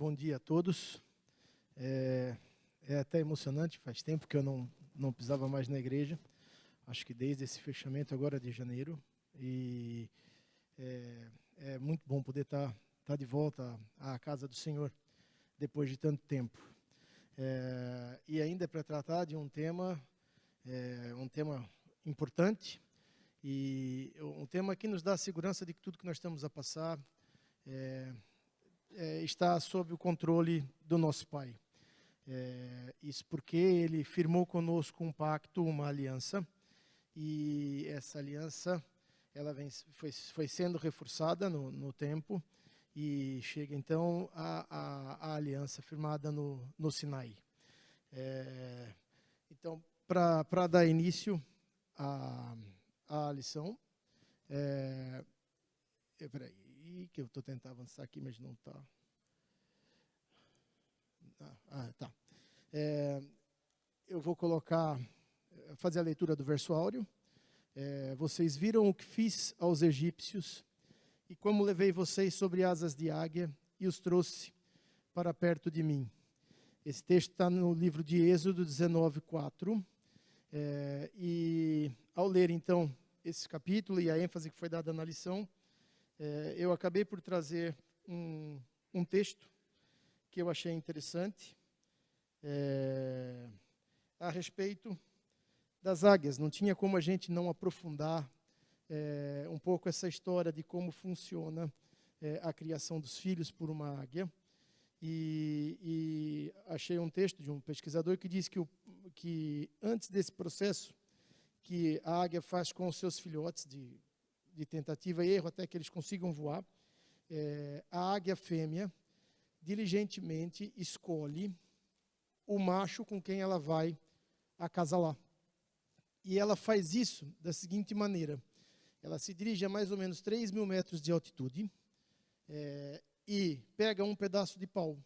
Bom dia a todos. É até emocionante, faz tempo que eu não pisava mais na igreja. Acho que desde esse fechamento agora de janeiro. E é muito bom poder estar de volta à casa do Senhor depois de tanto tempo. E ainda para tratar de um tema importante e um tema que nos dá a segurança de que tudo que nós estamos a passar está sob o controle do nosso Pai. Isso porque Ele firmou conosco um pacto, uma aliança, e essa aliança foi sendo reforçada no tempo, e chega então a aliança firmada no Sinai. Então, para dar início à lição, peraí, que eu estou tentando avançar aqui, mas não está. Tá. Eu vou fazer a leitura do verso áureo. Vocês viram o que fiz aos egípcios e como levei vocês sobre asas de águia e os trouxe para perto de mim. Esse texto está no livro de Êxodo 19:4. E ao ler então esse capítulo e a ênfase que foi dada na lição, eu acabei por trazer um texto que eu achei interessante a respeito das águias. Não tinha como a gente não aprofundar um pouco essa história de como funciona a criação dos filhos por uma águia. E achei um texto de um pesquisador que diz que antes desse processo que a águia faz com os seus filhotes de tentativa e erro até que eles consigam voar, a águia fêmea diligentemente escolhe o macho com quem ela vai acasalar. E ela faz isso da seguinte maneira: ela se dirige a mais ou menos 3.000 metros de altitude e pega um pedaço de pau.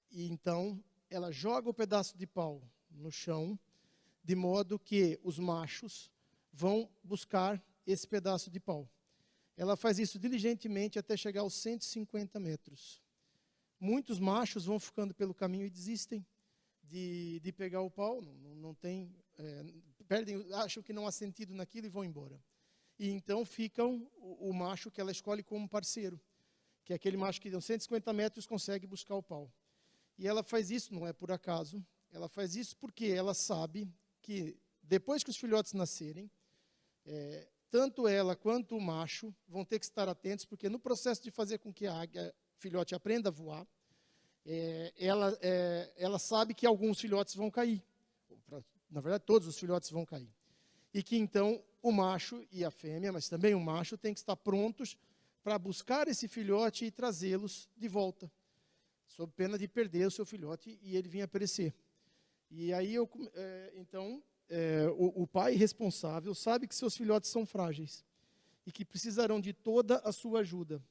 E então ela joga o pedaço de pau no chão, de modo que os machos vão buscar esse pedaço de pau. Ela faz isso diligentemente até chegar aos 150 metros. Muitos machos vão ficando pelo caminho e desistem de pegar o pau, acham que não há sentido naquilo e vão embora. E então ficam o macho que ela escolhe como parceiro, que é aquele macho que aos 150 metros consegue buscar o pau. E ela faz isso, não é por acaso, ela faz isso porque ela sabe que depois que os filhotes nascerem, tanto ela quanto o macho vão ter que estar atentos, porque no processo de fazer com que a águia filhote aprenda a voar, ela sabe que alguns filhotes vão cair. Na verdade, todos os filhotes vão cair. E que então o macho e a fêmea, mas também o macho, tem que estar prontos para buscar esse filhote e trazê-los de volta, sob pena de perder o seu filhote e ele vir a perecer. E aí, o pai responsável sabe que seus filhotes são frágeis e que precisarão de toda a sua ajuda.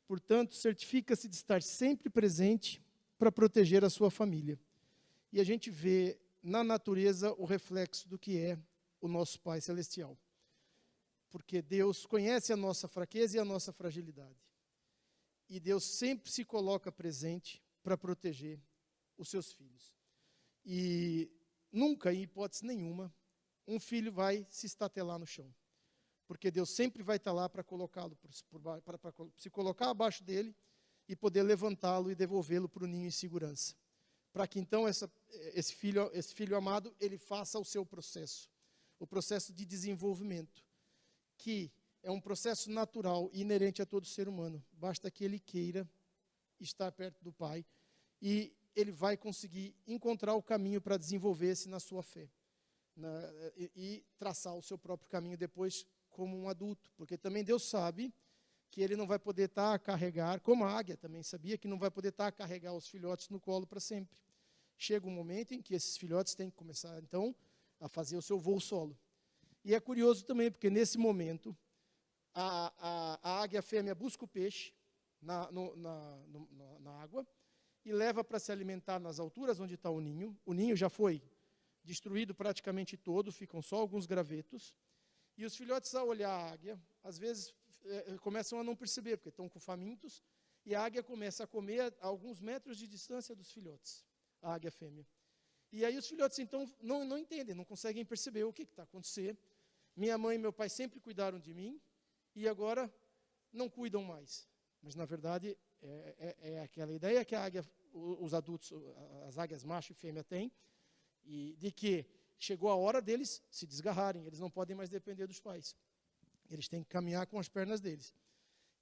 Portanto, certifica-se de estar sempre presente para proteger a sua família. E a gente vê na natureza o reflexo do que é o nosso Pai Celestial. Porque Deus conhece a nossa fraqueza e a nossa fragilidade. E Deus sempre se coloca presente para proteger os seus filhos. E nunca, em hipótese nenhuma, um filho vai se estatelar no chão. Porque Deus sempre vai estar lá para colocá-lo, para se colocar abaixo dele e poder levantá-lo e devolvê-lo para o ninho em segurança. Para que então esse filho amado, ele faça o seu processo, o processo de desenvolvimento, que é um processo natural e inerente a todo ser humano. Basta que ele queira estar perto do Pai e ele vai conseguir encontrar o caminho para desenvolver-se na sua fé e traçar o seu próprio caminho depois como um adulto, porque também Deus sabe que ele não vai poder estar a carregar, como a águia também sabia que não vai poder estar a carregar os filhotes no colo para sempre. Chega um momento em que esses filhotes têm que começar, então, a fazer o seu voo solo. E é curioso também, porque nesse momento, a águia fêmea busca o peixe na água e leva para se alimentar nas alturas onde está o ninho. O ninho já foi destruído praticamente todo, ficam só alguns gravetos. E os filhotes, ao olhar a águia, às vezes começam a não perceber, porque estão famintos, E a águia começa a comer a alguns metros de distância dos filhotes, a águia fêmea. E aí os filhotes, então, não entendem, não conseguem perceber o que está acontecendo. Minha mãe e meu pai sempre cuidaram de mim, e agora não cuidam mais. Mas, na verdade, é aquela ideia que a águia, os adultos, as águias macho e fêmea têm, e de que chegou a hora deles se desgarrarem, eles não podem mais depender dos pais. Eles têm que caminhar com as pernas deles.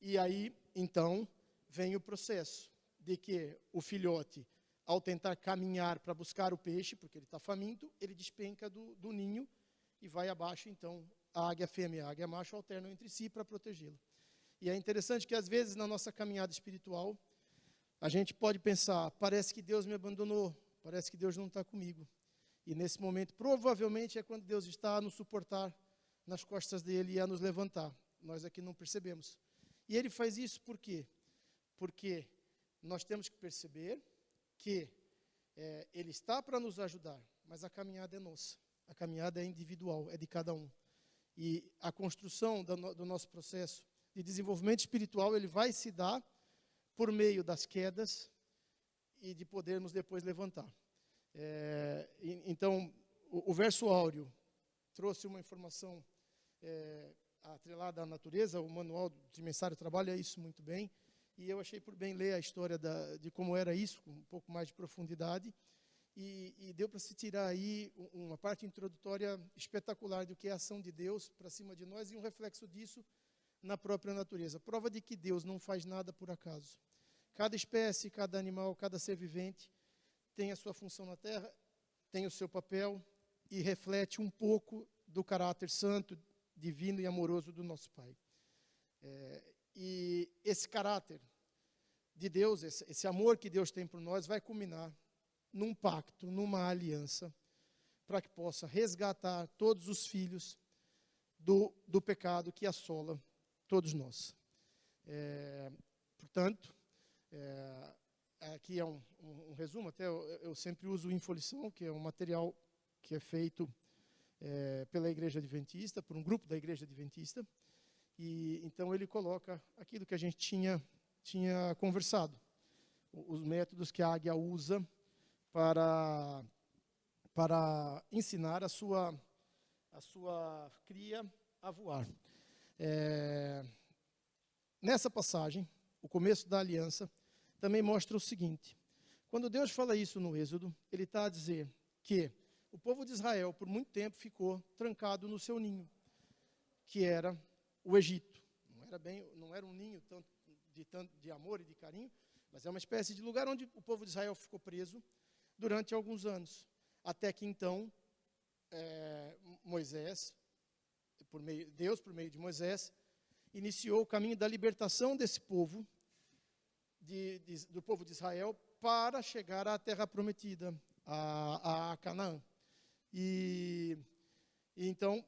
E aí, então, vem o processo de que o filhote, ao tentar caminhar para buscar o peixe, porque ele está faminto, ele despenca do ninho e vai abaixo. Então, a águia fêmea e a águia macho alternam entre si para protegê-lo. E é interessante que, às vezes, na nossa caminhada espiritual, a gente pode pensar, parece que Deus me abandonou, parece que Deus não está comigo. E nesse momento, provavelmente, é quando Deus está a nos suportar nas costas dele e a nos levantar. Nós aqui não percebemos. E ele faz isso por quê? Porque nós temos que perceber que ele está para nos ajudar, mas a caminhada é nossa. A caminhada é individual, é de cada um. E a construção do nosso processo de desenvolvimento espiritual, ele vai se dar por meio das quedas e de podermos depois levantar. Então, o verso áureo trouxe uma informação atrelada à natureza. O manual do Trimensário trabalha isso muito bem. E eu achei por bem ler a história de como era isso, com um pouco mais de profundidade. E deu para se tirar aí uma parte introdutória espetacular do que é a ação de Deus para cima de nós e um reflexo disso na própria natureza. Prova de que Deus não faz nada por acaso. Cada espécie, cada animal, cada ser vivente tem a sua função na Terra, tem o seu papel e reflete um pouco do caráter santo, divino e amoroso do nosso Pai. E esse caráter de Deus, esse amor que Deus tem por nós, vai culminar num pacto, numa aliança, para que possa resgatar todos os filhos do pecado que assola todos nós. Portanto, aqui é um resumo, até eu sempre uso o Infolição, que é um material que é feito pela Igreja Adventista, por um grupo da Igreja Adventista, e então ele coloca aquilo que a gente tinha conversado, os métodos que a águia usa para ensinar a sua cria a voar. Nessa passagem, o começo da aliança também mostra o seguinte: quando Deus fala isso no Êxodo, ele está a dizer que o povo de Israel, por muito tempo, ficou trancado no seu ninho, que era o Egito. Não era um ninho tanto de amor e de carinho, mas é uma espécie de lugar onde o povo de Israel ficou preso durante alguns anos, até que então Deus, por meio de Moisés, iniciou o caminho da libertação desse povo, do povo de Israel, para chegar à terra prometida, a Canaã. E então,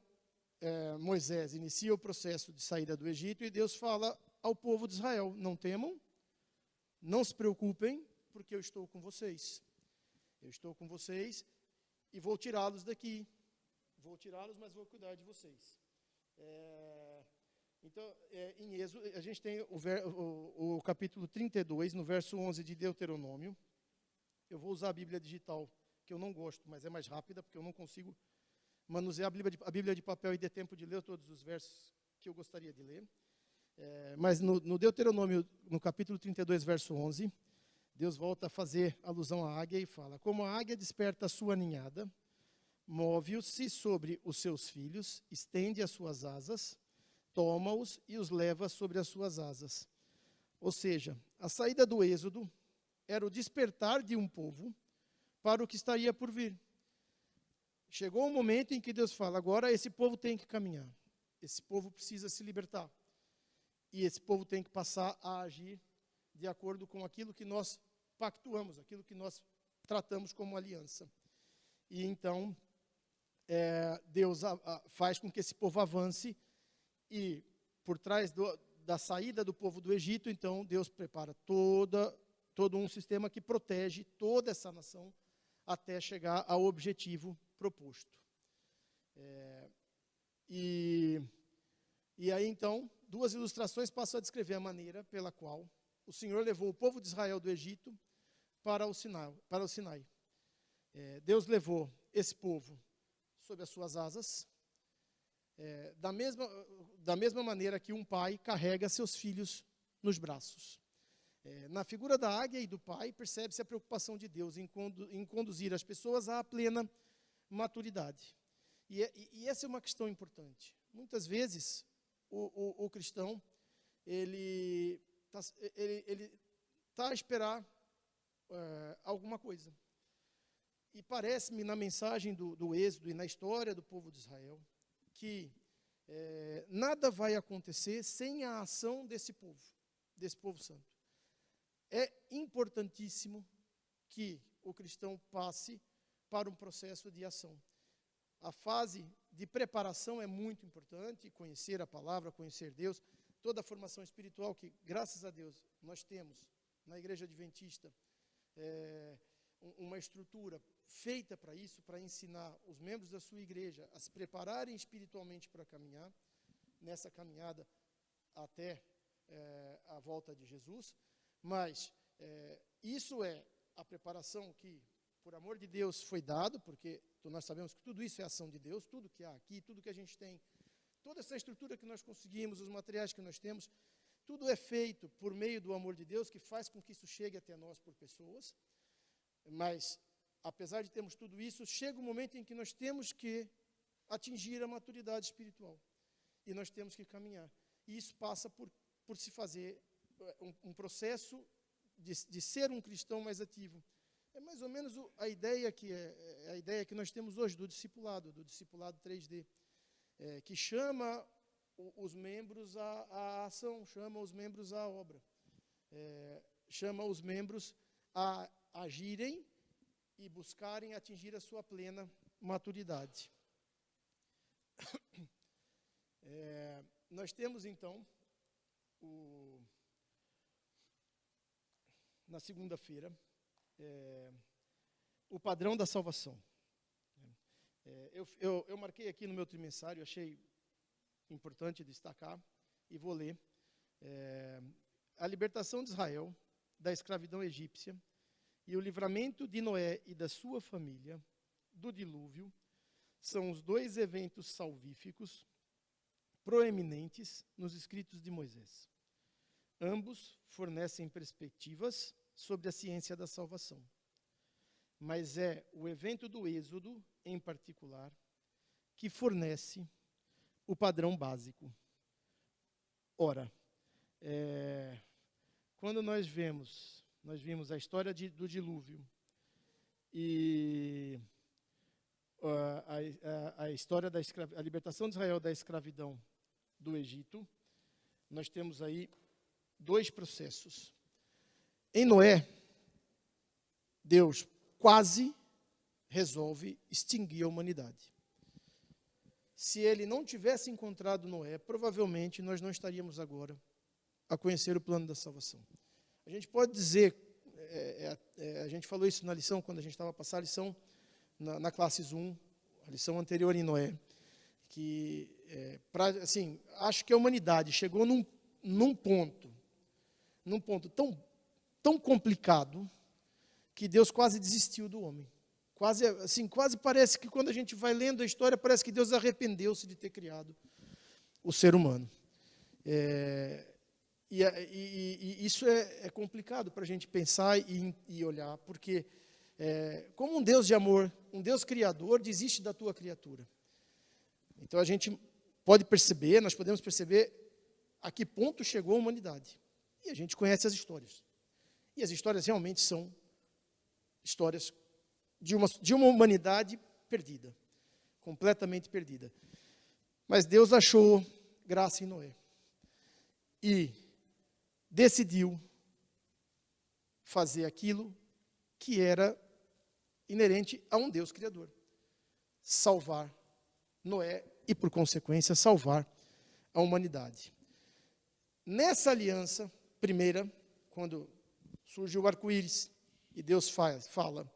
Moisés inicia o processo de saída do Egito e Deus fala ao povo de Israel: não temam, não se preocupem, porque eu estou com vocês. Eu estou com vocês e vou tirá-los daqui. Vou tirá-los, mas vou cuidar de vocês. Então, em Êxodo, a gente tem o capítulo 32, no verso 11 de Deuteronômio. Eu vou usar a Bíblia digital, que eu não gosto, mas é mais rápida, porque eu não consigo manusear a Bíblia de papel e ter tempo de ler todos os versos que eu gostaria de ler. Mas no Deuteronômio, no capítulo 32, verso 11, Deus volta a fazer alusão à águia e fala: como a águia desperta a sua ninhada, move-se sobre os seus filhos, estende as suas asas, toma-os e os leva sobre as suas asas. Ou seja, a saída do Êxodo era o despertar de um povo para o que estaria por vir. Chegou um momento em que Deus fala: agora esse povo tem que caminhar, esse povo precisa se libertar, e esse povo tem que passar a agir de acordo com aquilo que nós pactuamos, aquilo que nós tratamos como aliança. E então, Deus faz com que esse povo avance, e por trás da saída do povo do Egito, então, Deus prepara todo um sistema que protege toda essa nação até chegar ao objetivo proposto. E aí, então, duas ilustrações passam a descrever a maneira pela qual o Senhor levou o povo de Israel do Egito para o Sinai. Deus levou esse povo sob as suas asas, da mesma maneira que um pai carrega seus filhos nos braços. Na figura da águia e do pai, percebe-se a preocupação de Deus em conduzir as pessoas à plena maturidade. E essa é uma questão importante. Muitas vezes, o cristão, ele está a esperar alguma coisa. E parece-me, na mensagem do Êxodo e na história do povo de Israel, que nada vai acontecer sem a ação desse povo santo. É importantíssimo que o cristão passe para um processo de ação. A fase de preparação é muito importante, conhecer a palavra, conhecer Deus, toda a formação espiritual que, graças a Deus, nós temos na Igreja Adventista, uma estrutura feita para isso, para ensinar os membros da sua igreja a se prepararem espiritualmente para caminhar, nessa caminhada até a volta de Jesus. Mas isso é a preparação que, por amor de Deus, foi dado, porque nós sabemos que tudo isso é ação de Deus, tudo que há aqui, tudo que a gente tem, toda essa estrutura que nós conseguimos, os materiais que nós temos, tudo é feito por meio do amor de Deus, que faz com que isso chegue até nós por pessoas. Mas, apesar de termos tudo isso, chega um momento em que nós temos que atingir a maturidade espiritual. E nós temos que caminhar. E isso passa por se fazer um processo de ser um cristão mais ativo. É mais ou menos a ideia que nós temos hoje do discipulado 3D, que chama os membros à ação, chama os membros à obra, chama os membros a agirem e buscarem atingir a sua plena maturidade. Nós temos, então, na segunda-feira, o padrão da salvação. Eu marquei aqui no meu trimensário, achei importante destacar, e vou ler. A libertação de Israel da escravidão egípcia e o livramento de Noé e da sua família do dilúvio são os dois eventos salvíficos proeminentes nos escritos de Moisés. Ambos fornecem perspectivas sobre a ciência da salvação. Mas é o evento do Êxodo, em particular, que fornece o padrão básico. Ora, quando nós vimos a história do dilúvio e a história a libertação de Israel da escravidão do Egito, nós temos aí dois processos. Em Noé, Deus quase resolve extinguir a humanidade. Se ele não tivesse encontrado Noé, provavelmente nós não estaríamos agora a conhecer o plano da salvação. A gente pode dizer, a gente falou isso na lição, quando a gente estava a passar a lição na classe 1, a lição anterior em Noé, que, acho que a humanidade chegou num ponto tão complicado que Deus quase desistiu do homem. Quase parece que quando a gente vai lendo a história, parece que Deus arrependeu-se de ter criado o ser humano. E isso é complicado para a gente pensar e olhar, porque como um Deus de amor, um Deus criador, desiste da tua criatura. Então a gente pode perceber, nós podemos perceber a que ponto chegou a humanidade. E a gente conhece as histórias. E as histórias realmente são histórias de uma humanidade perdida, completamente perdida. Mas Deus achou graça em Noé e decidiu fazer aquilo que era inerente a um Deus criador: salvar Noé e, por consequência, salvar a humanidade. Nessa aliança primeira, quando surge o arco-íris e Deus fala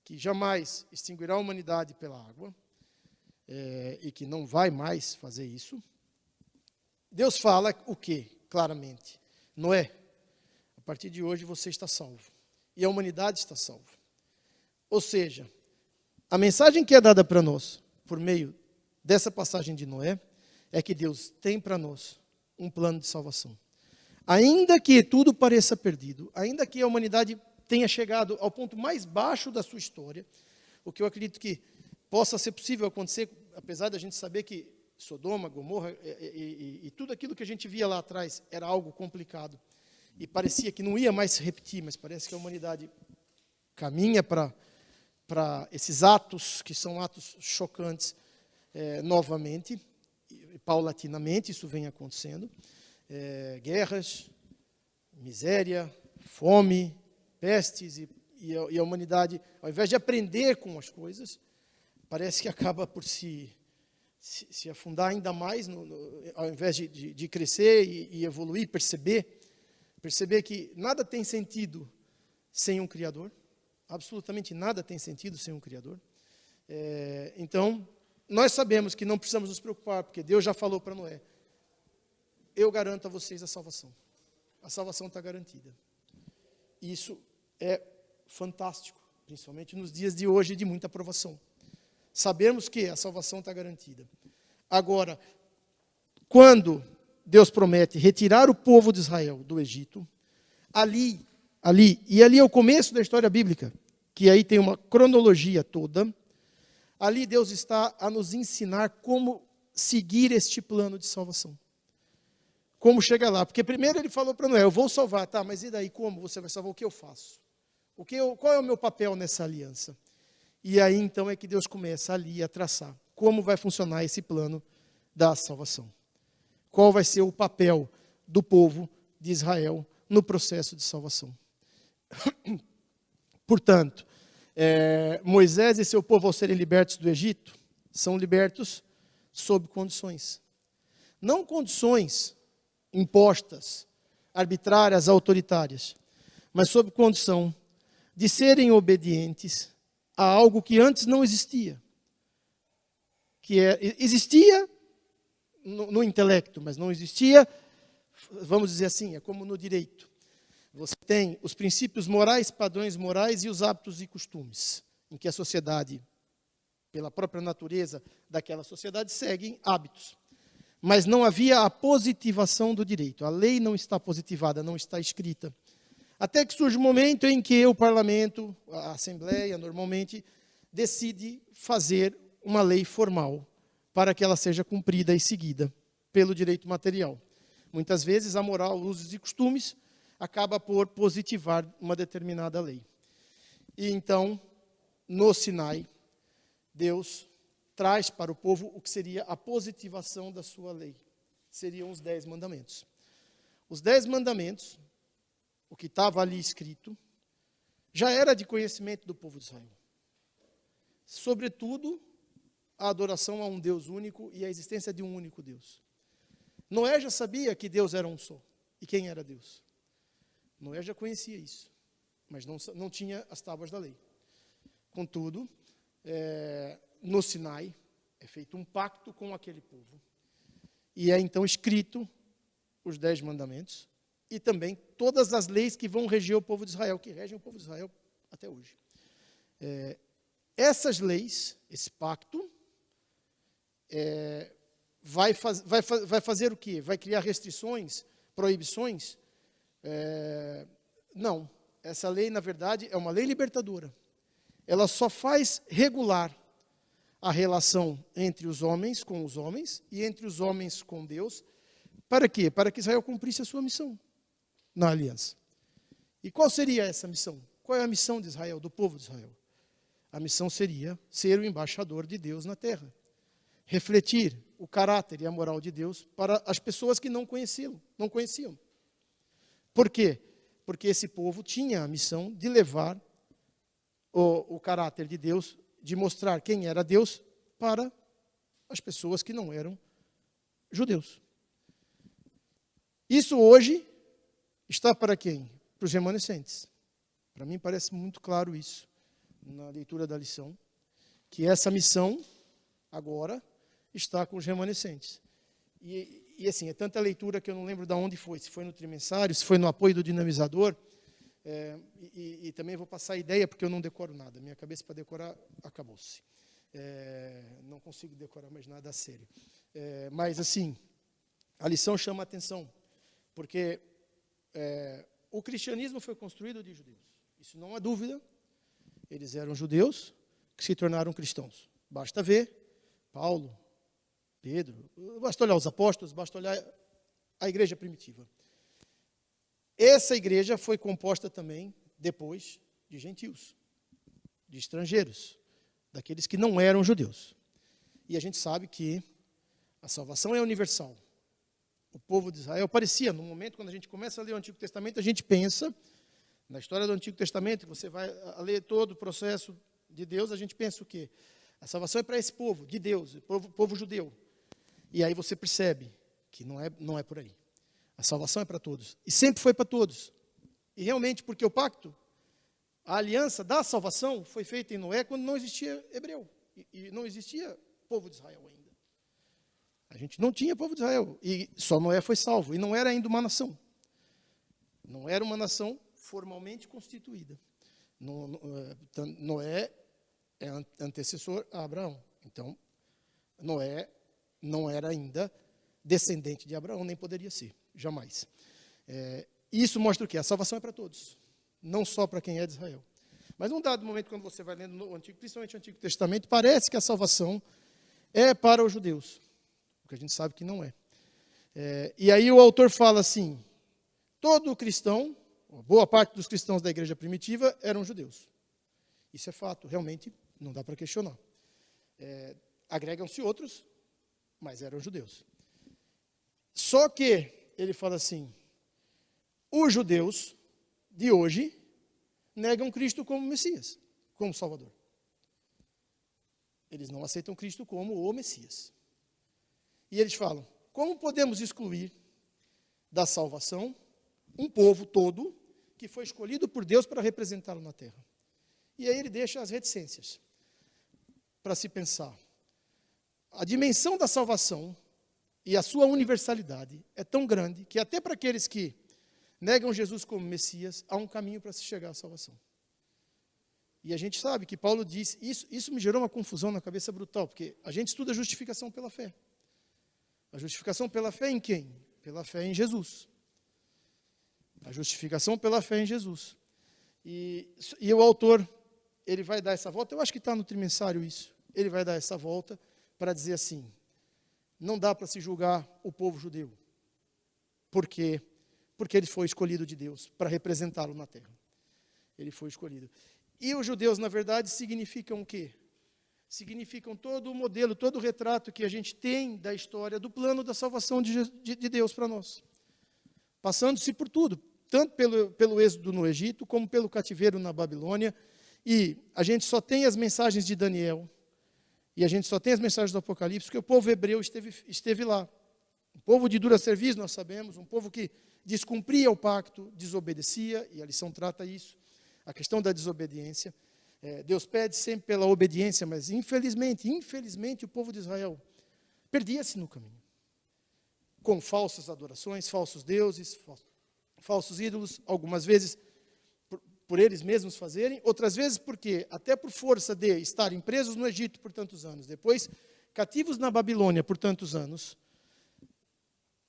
que jamais extinguirá a humanidade pela água, e que não vai mais fazer isso, Deus fala o quê? Claramente: Noé, partir de hoje você está salvo. E a humanidade está salva. Ou seja, a mensagem que é dada para nós, por meio dessa passagem de Noé, é que Deus tem para nós um plano de salvação. Ainda que tudo pareça perdido, ainda que a humanidade tenha chegado ao ponto mais baixo da sua história, o que eu acredito que possa ser possível acontecer, apesar da gente saber que Sodoma, Gomorra e tudo aquilo que a gente via lá atrás era algo complicado, e parecia que não ia mais se repetir, mas parece que a humanidade caminha para esses atos, que são atos chocantes, novamente, e paulatinamente isso vem acontecendo. Guerras, miséria, fome, pestes, e a humanidade, ao invés de aprender com as coisas, parece que acaba por se afundar ainda mais, ao invés de crescer e evoluir, perceber que nada tem sentido sem um Criador, absolutamente nada tem sentido sem um Criador. Então, nós sabemos que não precisamos nos preocupar, porque Deus já falou para Noé: eu garanto a vocês a salvação está garantida. Isso é fantástico, principalmente nos dias de hoje de muita provação. Sabemos que a salvação está garantida. Agora, quando Deus promete retirar o povo de Israel do Egito, ali é o começo da história bíblica, que aí tem uma cronologia toda, ali Deus está a nos ensinar como seguir este plano de salvação. Como chegar lá? Porque primeiro ele falou para Noé: eu vou salvar, tá, mas e daí como você vai salvar? O que eu faço? Qual é o meu papel nessa aliança? E aí então é que Deus começa ali a traçar como vai funcionar esse plano da salvação. Qual vai ser o papel do povo de Israel no processo de salvação. Portanto, Moisés e seu povo, ao serem libertos do Egito, são libertos sob condições. Não condições impostas, arbitrárias, autoritárias, mas sob condição de serem obedientes a algo que antes não existia. Existia no intelecto, mas não existia, vamos dizer assim, é como no direito. Você tem os princípios morais, padrões morais e os hábitos e costumes, em que a sociedade, pela própria natureza daquela sociedade, segue hábitos. Mas não havia a positivação do direito. A lei não está positivada, não está escrita. Até que surge um momento em que o parlamento, a assembleia, normalmente, decide fazer uma lei formal para que ela seja cumprida e seguida pelo direito material. Muitas vezes a moral, usos e costumes acaba por positivar uma determinada lei. E então, no Sinai, Deus traz para o povo o que seria a positivação da sua lei. Seriam os 10 mandamentos. Os 10 mandamentos, o que estava ali escrito, já era de conhecimento do povo de Israel. Sobretudo, a adoração a um Deus único e a existência de um único Deus. Noé já sabia que Deus era um só. E quem era Deus? Noé já conhecia isso, mas não tinha as tábuas da lei. Contudo, no Sinai, é feito um pacto com aquele povo. E é então escrito os 10 mandamentos e também todas as leis que vão reger o povo de Israel, que regem o povo de Israel até hoje. Essas leis, esse pacto, vai fazer o quê? Vai criar restrições, proibições? Não. Essa lei, na verdade, é uma lei libertadora. Ela só faz regular a relação entre os homens com os homens e entre os homens com Deus. Para quê? Para que Israel cumprisse a sua missão na aliança. E qual seria essa missão? Qual é a missão de Israel, do povo de Israel? A missão seria ser o embaixador de Deus na terra. Refletir o caráter e a moral de Deus para as pessoas que não conheciam. Por quê? Porque esse povo tinha a missão de levar o caráter de Deus, de mostrar quem era Deus para as pessoas que não eram judeus. Isso hoje está para quem? Para os remanescentes. Para mim parece muito claro isso, na leitura da lição, que essa missão agora está com os remanescentes. E assim, é tanta leitura que eu não lembro de onde foi, se foi no trimensário, se foi no apoio do dinamizador, e também vou passar a ideia, porque eu não decoro nada, minha cabeça para decorar acabou-se. Não consigo decorar mais nada a sério. Mas assim, a lição chama a atenção, porque o cristianismo foi construído de judeus, isso não há dúvida, eles eram judeus que se tornaram cristãos. Basta ver Paulo, Pedro, basta olhar os apóstolos, basta olhar a igreja primitiva. Essa igreja foi composta também, depois, de gentios, de estrangeiros, daqueles que não eram judeus. E a gente sabe que a salvação é universal. O povo de Israel parecia, no momento quando a gente começa a ler o Antigo Testamento, a gente pensa, na história do Antigo Testamento, que você vai a ler todo o processo de Deus, a gente pensa o quê? A salvação é para esse povo, de Deus, povo judeu. E aí você percebe que não é por aí. A salvação é para todos. E sempre foi para todos. E realmente, porque o pacto, a aliança da salvação foi feita em Noé quando não existia hebreu. E não existia povo de Israel ainda. A gente não tinha povo de Israel. E só Noé foi salvo. E não era ainda uma nação. Não era uma nação formalmente constituída. Noé é antecessor a Abraão. Então, Noé não era ainda descendente de Abraão, nem poderia ser, jamais. Isso mostra o quê? A salvação é para todos, não só para quem é de Israel. Mas num dado momento, quando você vai lendo principalmente o Antigo Testamento, parece que a salvação é para os judeus, porque a gente sabe que não é. E aí o autor fala assim, todo cristão, boa parte dos cristãos da igreja primitiva eram judeus. Isso é fato, realmente não dá para questionar. Agregam-se outros, mas eram judeus. Só que, ele fala assim, os judeus de hoje negam Cristo como Messias, como Salvador. Eles não aceitam Cristo como o Messias. E eles falam, como podemos excluir da salvação um povo todo que foi escolhido por Deus para representá-lo na terra? E aí ele deixa as reticências para se pensar. A dimensão da salvação e a sua universalidade é tão grande que até para aqueles que negam Jesus como Messias, há um caminho para se chegar à salvação. E a gente sabe que Paulo diz, isso me gerou uma confusão na cabeça brutal, porque a gente estuda a justificação pela fé. A justificação pela fé em quem? Pela fé em Jesus. A justificação pela fé em Jesus. E o autor, ele vai dar essa volta, eu acho que está no trimensário isso, ele vai dar essa volta para dizer assim, não dá para se julgar o povo judeu. Por quê? Porque ele foi escolhido de Deus para representá-lo na terra. Ele foi escolhido. E os judeus, na verdade, significam o quê? Significam todo o modelo, todo o retrato que a gente tem da história, do plano da salvação de Deus para nós. Passando-se por tudo, tanto pelo êxodo no Egito, como pelo cativeiro na Babilônia. E a gente só tem as mensagens de Daniel, e a gente só tem as mensagens do Apocalipse, porque o povo hebreu esteve lá. Um povo de dura serviço, nós sabemos, um povo que descumpria o pacto, desobedecia, e a lição trata isso, a questão da desobediência. Deus pede sempre pela obediência, mas infelizmente o povo de Israel perdia-se no caminho. Com falsas adorações, falsos deuses, falsos ídolos, algumas vezes por eles mesmos fazerem, outras vezes porque, até por força de estarem presos no Egito por tantos anos, depois cativos na Babilônia por tantos anos,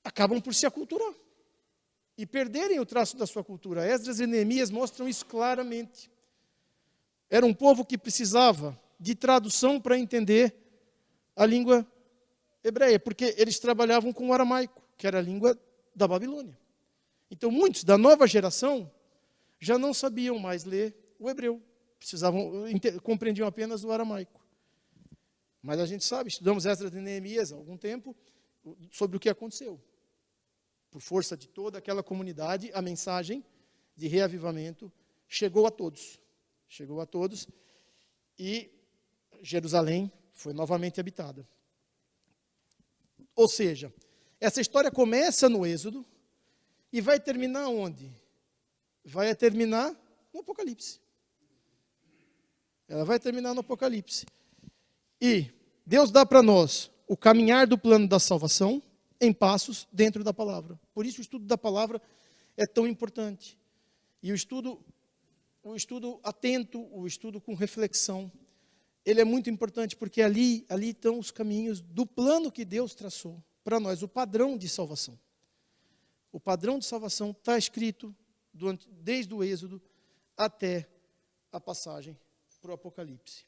acabam por se aculturar e perderem o traço da sua cultura. Esdras e Neemias mostram isso claramente. Era um povo que precisava de tradução para entender a língua hebreia, porque eles trabalhavam com o aramaico, que era a língua da Babilônia. Então, muitos da nova geração já não sabiam mais ler o hebreu, compreendiam apenas o aramaico. Mas a gente sabe, estudamos Esdras e Neemias há algum tempo, sobre o que aconteceu. Por força de toda aquela comunidade, a mensagem de reavivamento chegou a todos. Chegou a todos e Jerusalém foi novamente habitada. Ou seja, essa história começa no Êxodo e vai terminar onde? Vai terminar no Apocalipse. Ela vai terminar no Apocalipse. E Deus dá para nós o caminhar do plano da salvação, em passos dentro da palavra. Por isso o estudo da palavra é tão importante. E o estudo atento, o estudo com reflexão, ele é muito importante, porque ali estão os caminhos do plano que Deus traçou para nós, o padrão de salvação. O padrão de salvação está escrito desde o Êxodo até a passagem para o Apocalipse.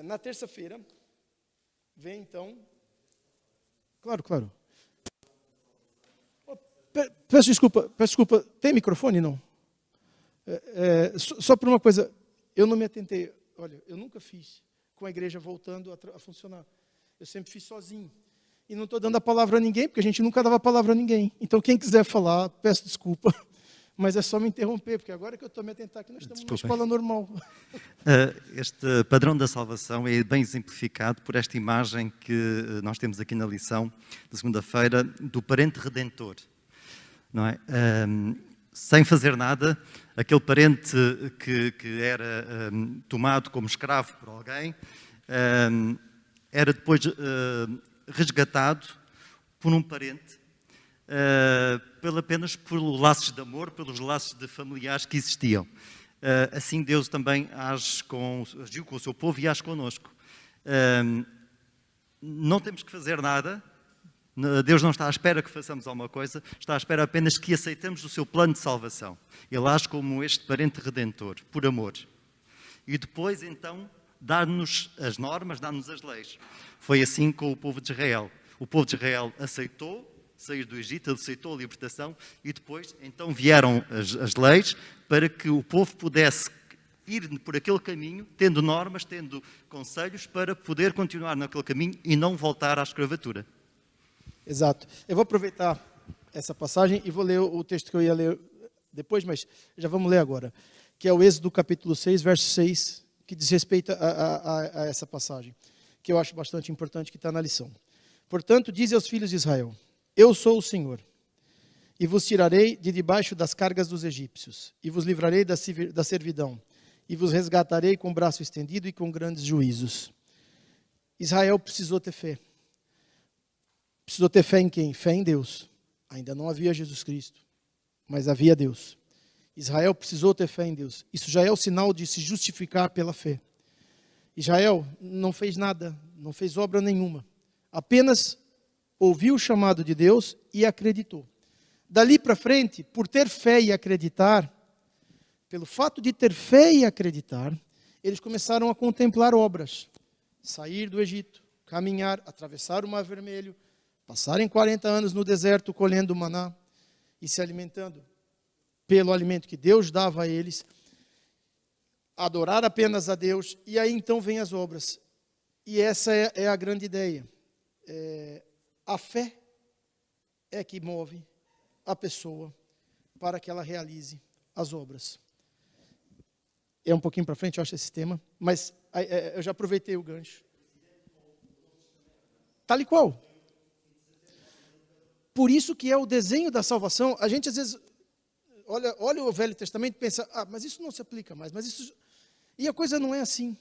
Na terça-feira, vem então... Claro. Peço desculpa. Tem microfone, não? Só por uma coisa, eu não me atentei. Olha, eu nunca fiz com a igreja voltando a funcionar. Eu sempre fiz sozinho. E não estou dando a palavra a ninguém, porque a gente nunca dava a palavra a ninguém. Então, quem quiser falar, peço desculpa. Mas é só me interromper, porque agora que eu estou a me atentar aqui, nós estamos numa escola normal. Este padrão da salvação é bem exemplificado por esta imagem que nós temos aqui na lição de segunda-feira, do parente redentor. Não é? Sem fazer nada, aquele parente que era tomado como escravo por alguém, era depois resgatado por um parente, apenas pelos laços de amor, pelos laços de familiares que existiam. Assim Deus também agiu com o seu povo e age connosco. Não temos que fazer nada. Deus não está à espera que façamos alguma coisa, está à espera apenas que aceitemos o seu plano de salvação. Ele age como este parente redentor, por amor. E depois, então, dá-nos as normas, dá-nos as leis. Foi assim com o povo de Israel. O povo de Israel aceitou sair do Egito, aceitou a libertação e depois, então, vieram as leis para que o povo pudesse ir por aquele caminho, tendo normas, tendo conselhos, para poder continuar naquele caminho e não voltar à escravatura. Exato. Eu vou aproveitar essa passagem e vou ler o texto que eu ia ler depois, mas já vamos ler agora, que é o Êxodo capítulo 6, verso 6, que diz respeito a essa passagem, que eu acho bastante importante, que está na lição. Portanto, diz aos filhos de Israel: eu sou o Senhor, e vos tirarei de debaixo das cargas dos egípcios, e vos livrarei da servidão, e vos resgatarei com o braço estendido e com grandes juízos. Israel precisou ter fé. Precisou ter fé em quem? Fé em Deus. Ainda não havia Jesus Cristo, mas havia Deus. Israel precisou ter fé em Deus. Isso já é o sinal de se justificar pela fé. Israel não fez nada, não fez obra nenhuma. Apenas ouviu o chamado de Deus e acreditou. Dali para frente, por ter fé e acreditar, pelo fato de ter fé e acreditar, eles começaram a contemplar obras. Sair do Egito, caminhar, atravessar o Mar Vermelho, passarem 40 anos no deserto colhendo maná e se alimentando pelo alimento que Deus dava a eles, adorar apenas a Deus, e aí então vem as obras. E essa é a grande ideia. A fé é que move a pessoa para que ela realize as obras. É um pouquinho para frente, eu acho, esse tema, mas eu já aproveitei o gancho. Tal e qual. Por isso que é o desenho da salvação. A gente às vezes olha o Velho Testamento e pensa, mas isso não se aplica mais. E a coisa não é assim.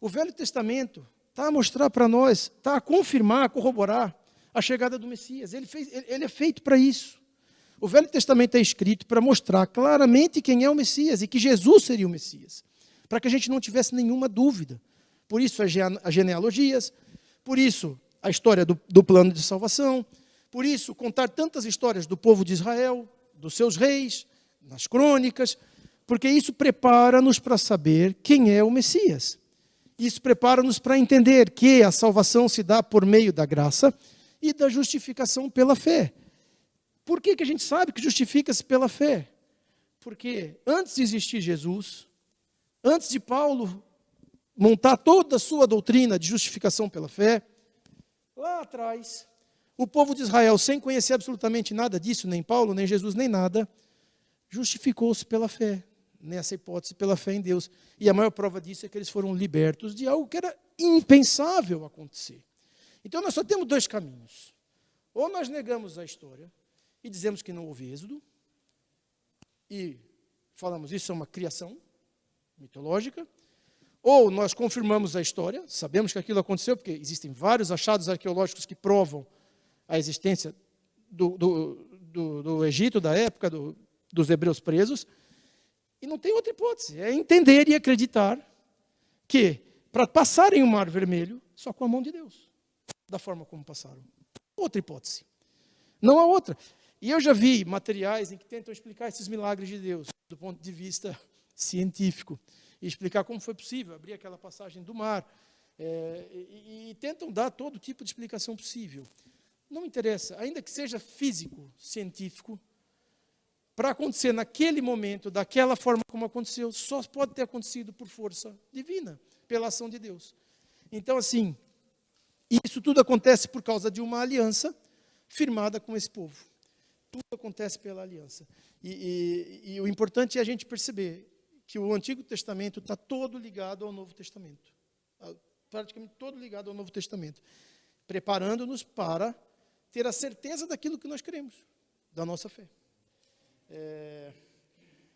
O Velho Testamento está a mostrar para nós, está a confirmar, a corroborar a chegada do Messias. Ele é feito para isso. O Velho Testamento é escrito para mostrar claramente quem é o Messias e que Jesus seria o Messias, para que a gente não tivesse nenhuma dúvida. Por isso as genealogias, por isso a história do plano de salvação, por isso contar tantas histórias do povo de Israel, dos seus reis, nas crônicas, porque isso prepara-nos para saber quem é o Messias. Isso prepara-nos para entender que a salvação se dá por meio da graça e da justificação pela fé. Por que a gente sabe que justifica-se pela fé? Porque antes de existir Jesus, antes de Paulo montar toda a sua doutrina de justificação pela fé, lá atrás, o povo de Israel, sem conhecer absolutamente nada disso, nem Paulo, nem Jesus, nem nada, justificou-se pela fé, nessa hipótese, pela fé em Deus. E a maior prova disso é que eles foram libertos de algo que era impensável acontecer. Então nós só temos dois caminhos. Ou nós negamos a história e dizemos que não houve êxodo, e falamos isso é uma criação mitológica, ou nós confirmamos a história, sabemos que aquilo aconteceu, porque existem vários achados arqueológicos que provam a existência do Egito, da época dos hebreus presos, e não tem outra hipótese, é entender e acreditar que, para passarem o Mar Vermelho, só com a mão de Deus, da forma como passaram. Outra hipótese. Não há outra. E eu já vi materiais em que tentam explicar esses milagres de Deus, do ponto de vista científico, e explicar como foi possível abrir aquela passagem do mar, e tentam dar todo tipo de explicação possível. Não interessa, ainda que seja físico, científico, para acontecer naquele momento, daquela forma como aconteceu, só pode ter acontecido por força divina, pela ação de Deus. Então, assim, isso tudo acontece por causa de uma aliança firmada com esse povo. Tudo acontece pela aliança. E o importante é a gente perceber que o Antigo Testamento está todo ligado ao Novo Testamento. Praticamente todo ligado ao Novo Testamento. Preparando-nos para ter a certeza daquilo que nós queremos, da nossa fé.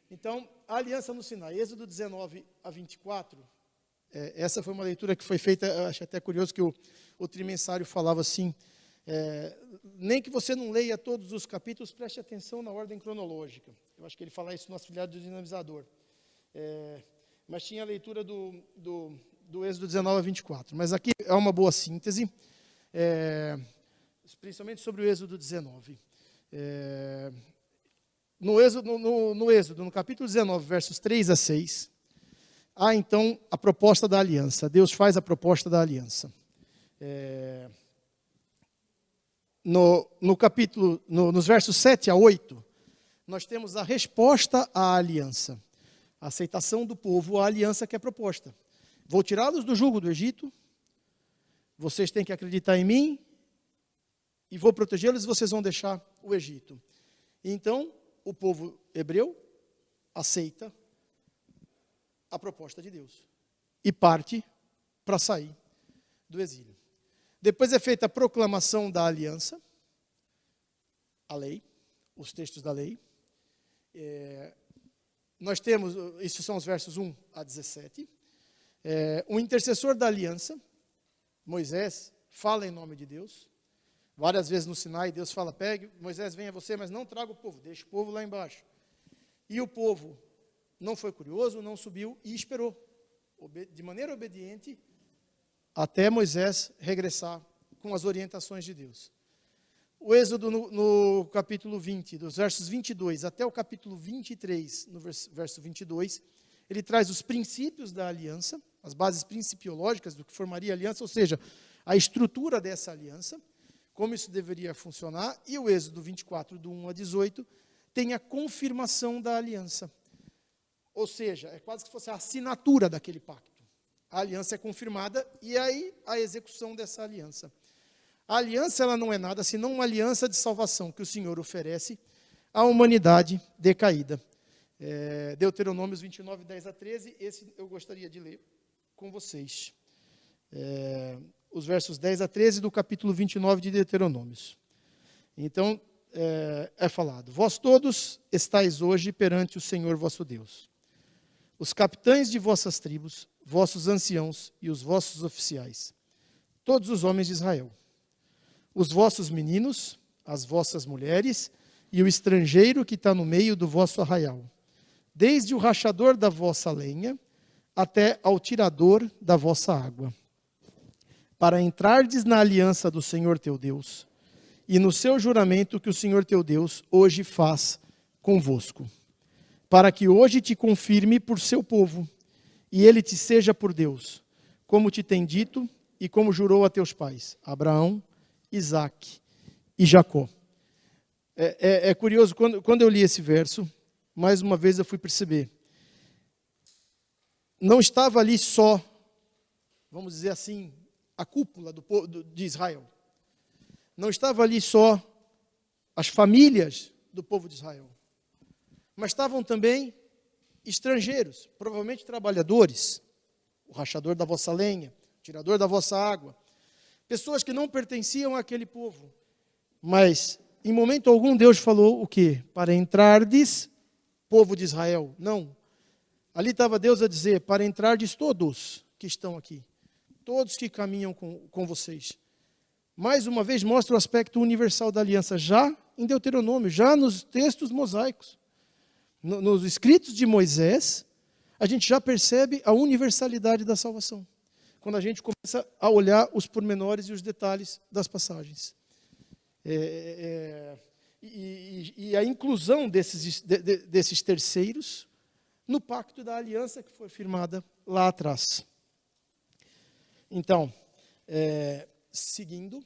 Então, a aliança no Sinai, Êxodo 19 a 24, essa foi uma leitura que foi feita, eu acho até curioso que o trimensário falava assim, nem que você não leia todos os capítulos, preste atenção na ordem cronológica. Eu acho que ele fala isso no afiliado do dinamizador. Mas tinha a leitura do Êxodo 19 a 24. Mas aqui é uma boa síntese, principalmente sobre o Êxodo 19. No Êxodo, no capítulo 19, versos 3 a 6, há então a proposta da aliança. Deus faz a proposta da aliança. No capítulo, nos versos 7 a 8, nós temos a resposta à aliança. A aceitação do povo à aliança que é proposta. Vou tirá-los do jugo do Egito, vocês têm que acreditar em mim, e vou protegê-los e vocês vão deixar o Egito. Então, o povo hebreu aceita a proposta de Deus e parte para sair do exílio. Depois é feita a proclamação da aliança, a lei, os textos da lei. Nós temos, isso são os versos 1 a 17, o intercessor da aliança, Moisés, fala em nome de Deus. Várias vezes no Sinai, Deus fala, pegue, Moisés, venha você, mas não traga o povo, deixe o povo lá embaixo. E o povo não foi curioso, não subiu e esperou, de maneira obediente, até Moisés regressar com as orientações de Deus. O Êxodo no capítulo 20, dos versos 22 até o capítulo 23, no verso 22, ele traz os princípios da aliança, as bases principiológicas do que formaria a aliança, ou seja, a estrutura dessa aliança, como isso deveria funcionar, e o Êxodo 24, do 1 a 18, tem a confirmação da aliança. Ou seja, é quase que fosse a assinatura daquele pacto. A aliança é confirmada e aí a execução dessa aliança. A aliança ela não é nada senão uma aliança de salvação que o Senhor oferece à humanidade decaída. Deuteronômios 29, 10 a 13, esse eu gostaria de ler com vocês. Os versos 10 a 13 do capítulo 29 de Deuteronômios. Então, é falado, vós todos estáis hoje perante o Senhor vosso Deus. Os capitães de vossas tribos, vossos anciãos e os vossos oficiais, todos os homens de Israel, os vossos meninos, as vossas mulheres e o estrangeiro que está no meio do vosso arraial, desde o rachador da vossa lenha até ao tirador da vossa água, para entrardes na aliança do Senhor teu Deus e no seu juramento que o Senhor teu Deus hoje faz convosco, para que hoje te confirme por seu povo e ele te seja por Deus, como te tem dito e como jurou a teus pais, Abraão, Isaque e Jacó. É curioso, quando eu li esse verso, mais uma vez eu fui perceber, não estava ali só, vamos dizer assim, a cúpula de Israel. Não estava ali só as famílias do povo de Israel, mas estavam também estrangeiros, provavelmente trabalhadores, o rachador da vossa lenha, o tirador da vossa água, pessoas que não pertenciam àquele povo. Mas, em momento algum, Deus falou o quê? Para entrardes, povo de Israel. Não. Ali estava Deus a dizer, para entrardes todos. que estão aqui, todos que caminham com vocês. Mais uma vez mostra o aspecto universal da aliança, já em Deuteronômio, já nos textos mosaicos. Nos escritos de Moisés, a gente já percebe a universalidade da salvação, quando a gente começa a olhar os pormenores e os detalhes das passagens. E a inclusão desses terceiros no pacto da aliança que foi firmada lá atrás. Então, seguindo,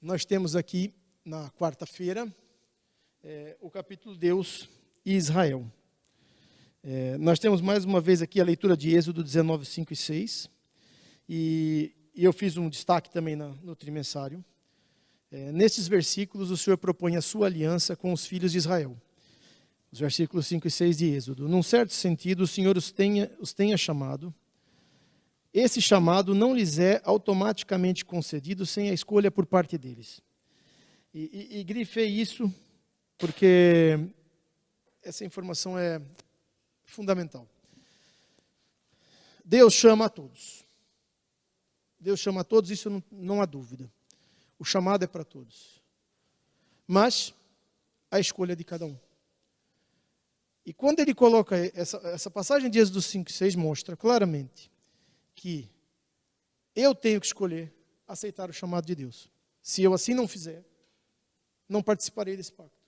nós temos aqui na quarta-feira o capítulo Deus e Israel. Nós temos mais uma vez aqui a leitura de Êxodo 19, 5 e 6. E eu fiz um destaque também no trimensário. Nesses versículos, o Senhor propõe a sua aliança com os filhos de Israel. Os versículos 5 e 6 de Êxodo. Num certo sentido, o Senhor os tenha chamado. Esse chamado não lhes é automaticamente concedido sem a escolha por parte deles. E grifei isso porque essa informação é fundamental. Deus chama a todos. Deus chama a todos, isso não há dúvida. O chamado é para todos. Mas a escolha é de cada um. E quando ele coloca essa passagem de Êxodo 5 e 6 mostra claramente que eu tenho que escolher aceitar o chamado de Deus. Se eu assim não fizer, não participarei desse pacto.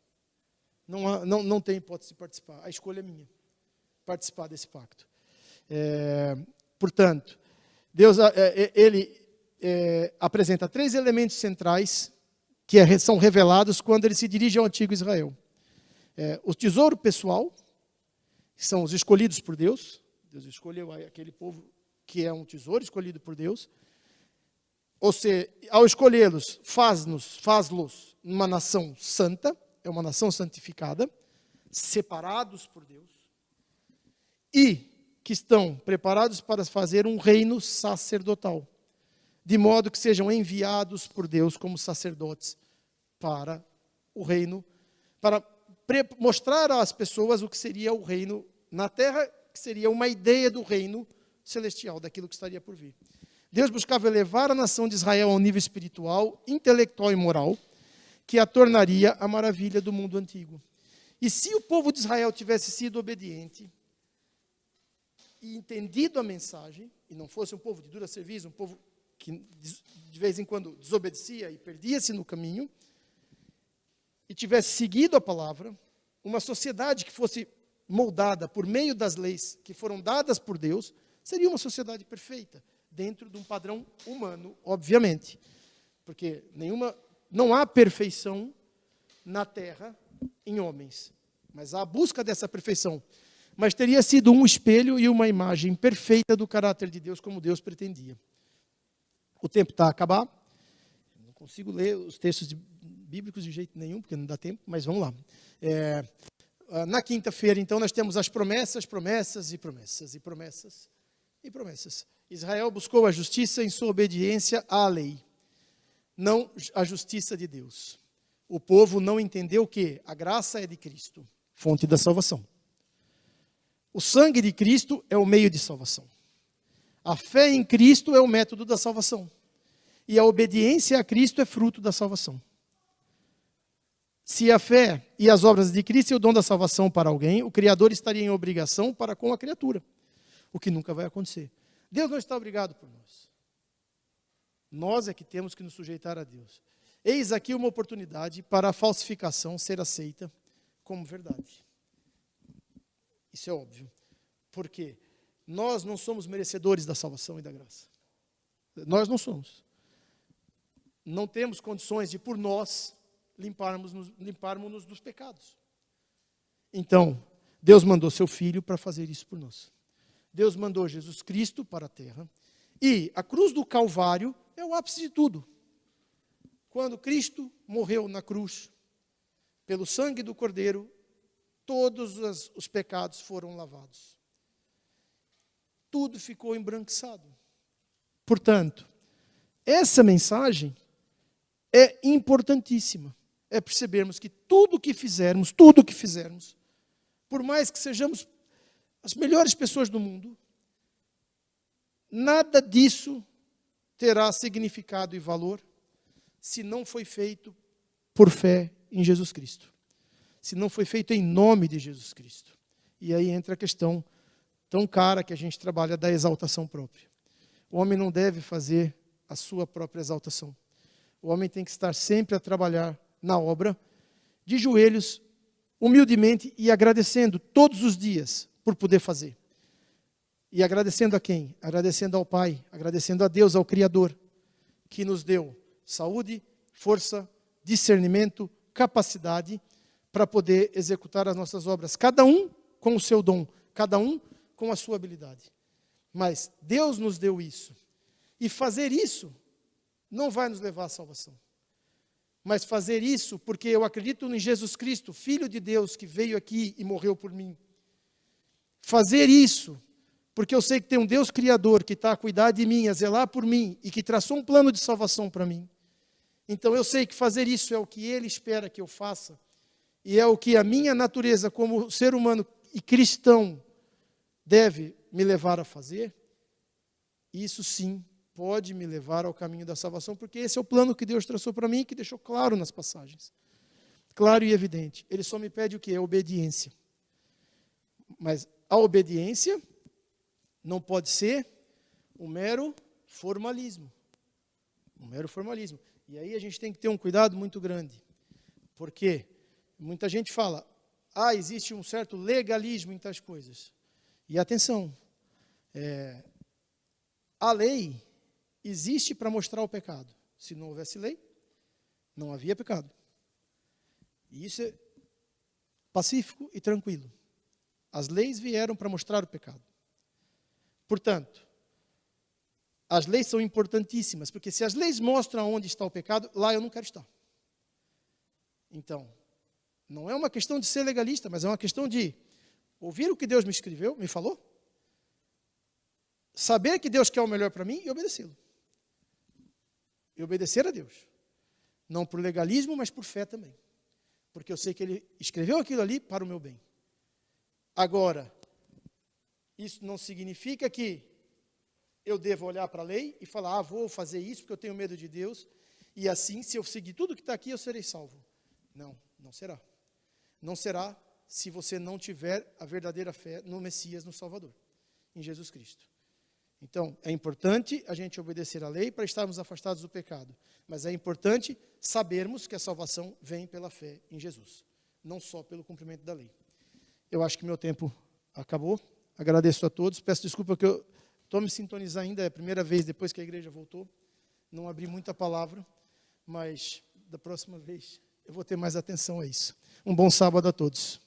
Não tem hipótese de participar. A escolha é minha, participar desse pacto. Portanto, Deus ele apresenta 3 elementos centrais que são revelados quando ele se dirige ao antigo Israel. O tesouro pessoal, que são os escolhidos por Deus. Deus escolheu aquele povo que é um tesouro escolhido por Deus. Ou seja, ao escolhê-los, faz-los uma nação santa, é uma nação santificada, separados por Deus, e que estão preparados para fazer um reino sacerdotal, de modo que sejam enviados por Deus como sacerdotes para o reino, para mostrar às pessoas o que seria o reino na terra, que seria uma ideia do reino celestial, daquilo que estaria por vir. Deus buscava elevar a nação de Israel a um nível espiritual, intelectual e moral, que a tornaria a maravilha do mundo antigo. E se o povo de Israel tivesse sido obediente e entendido a mensagem, e não fosse um povo de dura serviço, um povo que de vez em quando desobedecia e perdia-se no caminho, e tivesse seguido a palavra, uma sociedade que fosse moldada por meio das leis que foram dadas por Deus, seria uma sociedade perfeita, dentro de um padrão humano, obviamente. Porque não há perfeição na terra em homens, mas há a busca dessa perfeição. Mas teria sido um espelho e uma imagem perfeita do caráter de Deus, como Deus pretendia. O tempo está a acabar. Não consigo ler os textos bíblicos de jeito nenhum, porque não dá tempo, mas vamos lá. Na quinta-feira, então, nós temos as promessas, promessas e promessas, e promessas e promessas. Israel buscou a justiça em sua obediência à lei, não a justiça de Deus. O povo não entendeu que a graça é de Cristo, fonte da salvação. O sangue de Cristo é o meio de salvação. A fé em Cristo é o método da salvação. E a obediência a Cristo é fruto da salvação. Se a fé e as obras de Cristo é o dom da salvação para alguém, o Criador estaria em obrigação para com a criatura, o que nunca vai acontecer. Deus não está obrigado por nós. Nós é que temos que nos sujeitar a Deus. Eis aqui uma oportunidade para a falsificação ser aceita como verdade. Isso é óbvio. Porque nós não somos merecedores da salvação e da graça. Nós não somos. Não temos condições de, por nós, limparmos-nos dos pecados. Então, Deus mandou seu Filho para fazer isso por nós. Deus mandou Jesus Cristo para a terra. E a cruz do Calvário é o ápice de tudo. Quando Cristo morreu na cruz, pelo sangue do Cordeiro, todos os pecados foram lavados. Tudo ficou embranquiçado. Portanto, essa mensagem é importantíssima. É percebermos que tudo que fizermos, por mais que sejamos as melhores pessoas do mundo, nada disso terá significado e valor se não foi feito por fé em Jesus Cristo. Se não foi feito em nome de Jesus Cristo. E aí entra a questão tão cara que a gente trabalha da exaltação própria. O homem não deve fazer a sua própria exaltação. O homem tem que estar sempre a trabalhar na obra, de joelhos, humildemente e agradecendo todos os dias por poder fazer. E agradecendo a quem? Agradecendo ao Pai, agradecendo a Deus, ao Criador, que nos deu saúde, força, discernimento, capacidade para poder executar as nossas obras. Cada um com o seu dom, cada um com a sua habilidade. Mas Deus nos deu isso. E fazer isso não vai nos levar à salvação. Mas fazer isso porque eu acredito em Jesus Cristo, Filho de Deus, que veio aqui e morreu por mim. Fazer isso porque eu sei que tem um Deus Criador que está a cuidar de mim, a zelar por mim e que traçou um plano de salvação para mim. Então eu sei que fazer isso é o que Ele espera que eu faça e é o que a minha natureza como ser humano e cristão deve me levar a fazer. Isso sim pode me levar ao caminho da salvação, porque esse é o plano que Deus traçou para mim, que deixou claro nas passagens. Claro e evidente. Ele só me pede o quê? A obediência. Mas a obediência não pode ser um mero formalismo. Um mero formalismo. E aí a gente tem que ter um cuidado muito grande. Porque muita gente fala, existe um certo legalismo em tais coisas. E atenção, a lei existe para mostrar o pecado. Se não houvesse lei, não havia pecado. E isso é pacífico e tranquilo. As leis vieram para mostrar o pecado. Portanto, as leis são importantíssimas, porque se as leis mostram onde está o pecado, lá eu não quero estar. Então, não é uma questão de ser legalista, mas é uma questão de ouvir o que Deus me escreveu, me falou, saber que Deus quer o melhor para mim e obedecê-lo. E obedecer a Deus. Não por legalismo, mas por fé também. Porque eu sei que Ele escreveu aquilo ali para o meu bem. Agora, isso não significa que eu devo olhar para a lei e falar, vou fazer isso porque eu tenho medo de Deus, e assim, se eu seguir tudo que está aqui, eu serei salvo. Não, não será. Não será se você não tiver a verdadeira fé no Messias, no Salvador, em Jesus Cristo. Então, é importante a gente obedecer à lei para estarmos afastados do pecado, mas é importante sabermos que a salvação vem pela fé em Jesus, não só pelo cumprimento da lei. Eu acho que meu tempo acabou. Agradeço a todos. Peço desculpa que eu estou me sintonizando ainda. É a primeira vez depois que a igreja voltou. Não abri muita palavra, mas da próxima vez eu vou ter mais atenção a isso. Um bom sábado a todos.